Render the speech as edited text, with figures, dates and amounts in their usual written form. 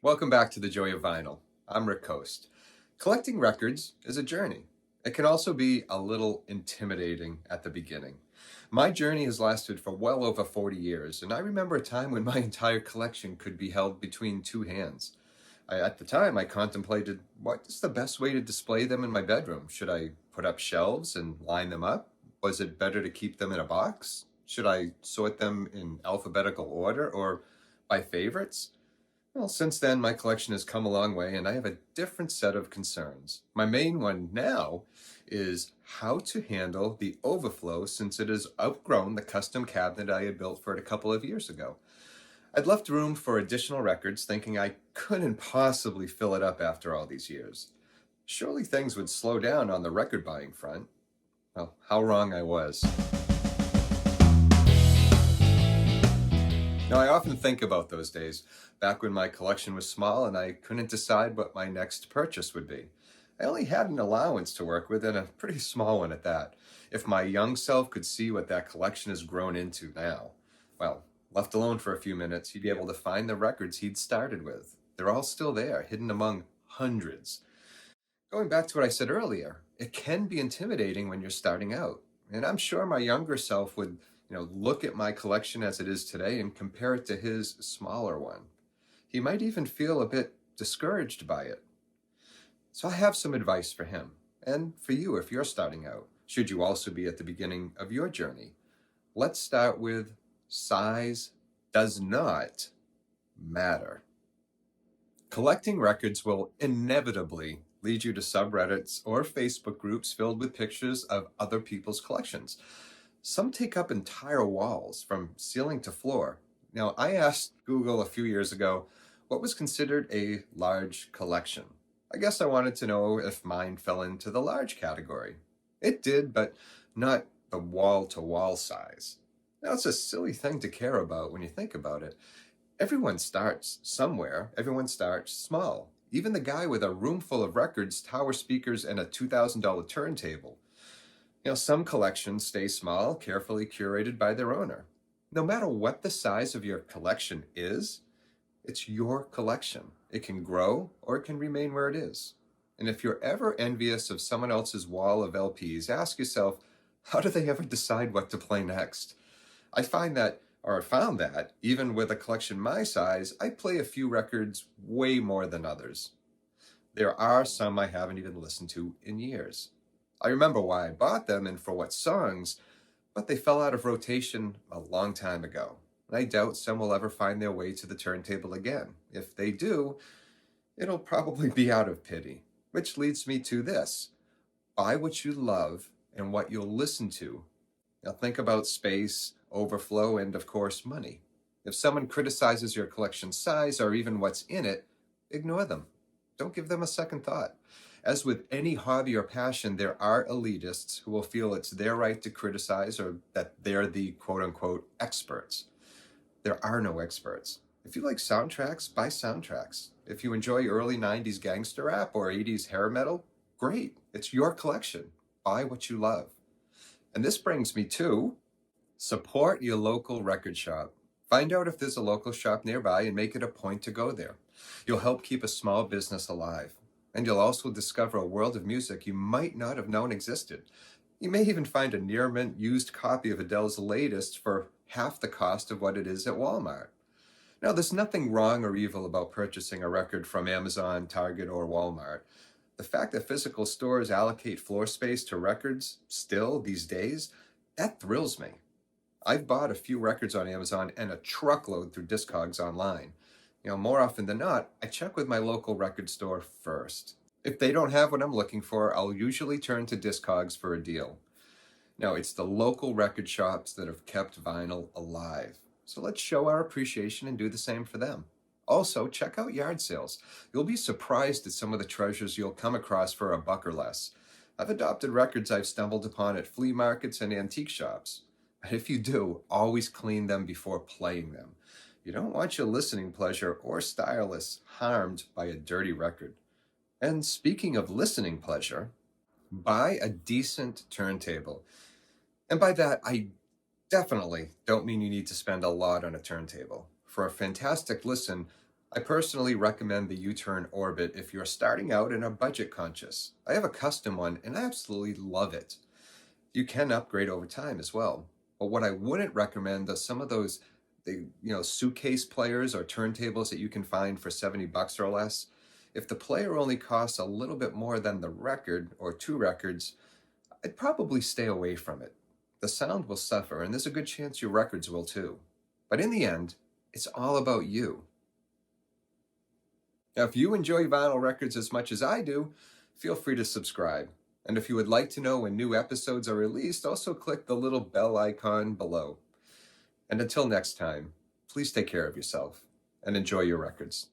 Welcome back to The Joy of Vinyl. I'm Rick Coste. Collecting records is a journey. It can also be a little intimidating at the beginning. My journey has lasted for well over 40 years, and I remember a time when my entire collection could be held between two hands. At the time, I contemplated what is the best way to display them in my bedroom. Should I put up shelves and line them up? Was it better to keep them in a box? Should I sort them in alphabetical order or by favorites? Well, since then, my collection has come a long way, and I have a different set of concerns. My main one now is how to handle the overflow since it has outgrown the custom cabinet I had built for it a couple of years ago. I'd left room for additional records, thinking I couldn't possibly fill it up after all these years. Surely things would slow down on the record buying front. Well, how wrong I was. Now, I often think about those days, back when my collection was small and I couldn't decide what my next purchase would be. I only had an allowance to work with, and a pretty small one at that. If my young self could see what that collection has grown into now, well, left alone for a few minutes, he'd be able to find the records he'd started with. They're all still there, hidden among hundreds. Going back to what I said earlier, it can be intimidating when you're starting out. And I'm sure my younger self would, look at my collection as it is today and compare it to his smaller one. He might even feel a bit discouraged by it. So I have some advice for him and for you if you're starting out, should you also be at the beginning of your journey. Let's start with size does not matter. Collecting records will inevitably lead you to subreddits or Facebook groups filled with pictures of other people's collections. Some take up entire walls from ceiling to floor. Now, I asked Google a few years ago what was considered a large collection. I guess I wanted to know if mine fell into the large category. It did, but not the wall-to-wall size. Now, it's a silly thing to care about when you think about it. Everyone starts somewhere. Everyone starts small. Even the guy with a room full of records, tower speakers, and a $2,000 turntable. Some collections stay small, carefully curated by their owner. No matter what the size of your collection is, it's your collection. It can grow or it can remain where it is. And if you're ever envious of someone else's wall of LPs, ask yourself, how do they ever decide what to play next? I found that, even with a collection my size, I play a few records way more than others. There are some I haven't even listened to in years. I remember why I bought them and for what songs, but they fell out of rotation a long time ago. I doubt some will ever find their way to the turntable again. If they do, it'll probably be out of pity. Which leads me to this. Buy what you love and what you'll listen to. Now think about space, overflow, and of course, money. If someone criticizes your collection size or even what's in it, ignore them. Don't give them a second thought. As with any hobby or passion, there are elitists who will feel it's their right to criticize or that they're the quote-unquote experts. There are no experts. If you like soundtracks, buy soundtracks. If you enjoy early 90s gangster rap or 80s hair metal, great. It's your collection. Buy what you love. And this brings me to support your local record shop. Find out if there's a local shop nearby and make it a point to go there. You'll help keep a small business alive. And you'll also discover a world of music you might not have known existed. You may even find a near-mint used copy of Adele's latest for half the cost of what it is at Walmart. Now, there's nothing wrong or evil about purchasing a record from Amazon, Target, or Walmart. The fact that physical stores allocate floor space to records still these days, that thrills me. I've bought a few records on Amazon and a truckload through Discogs online. More often than not, I check with my local record store first. If they don't have what I'm looking for, I'll usually turn to Discogs for a deal. Now, it's the local record shops that have kept vinyl alive. So let's show our appreciation and do the same for them. Also, check out yard sales. You'll be surprised at some of the treasures you'll come across for a buck or less. I've adopted records I've stumbled upon at flea markets and antique shops. And if you do, always clean them before playing them. You don't want your listening pleasure or stylus harmed by a dirty record. And speaking of listening pleasure, buy a decent turntable. And by that, I definitely don't mean you need to spend a lot on a turntable. For a fantastic listen, I personally recommend the U-turn Orbit if you're starting out and are budget conscious. I have a custom one and I absolutely love it. You can upgrade over time as well. But what I wouldn't recommend are some of those suitcase players or turntables that you can find for 70 bucks or less. If the player only costs a little bit more than the record or two records, I'd probably stay away from it. The sound will suffer, and there's a good chance your records will too. But in the end, it's all about you. Now, if you enjoy vinyl records as much as I do, feel free to subscribe. And if you would like to know when new episodes are released, also click the little bell icon below. And until next time, please take care of yourself and enjoy your records.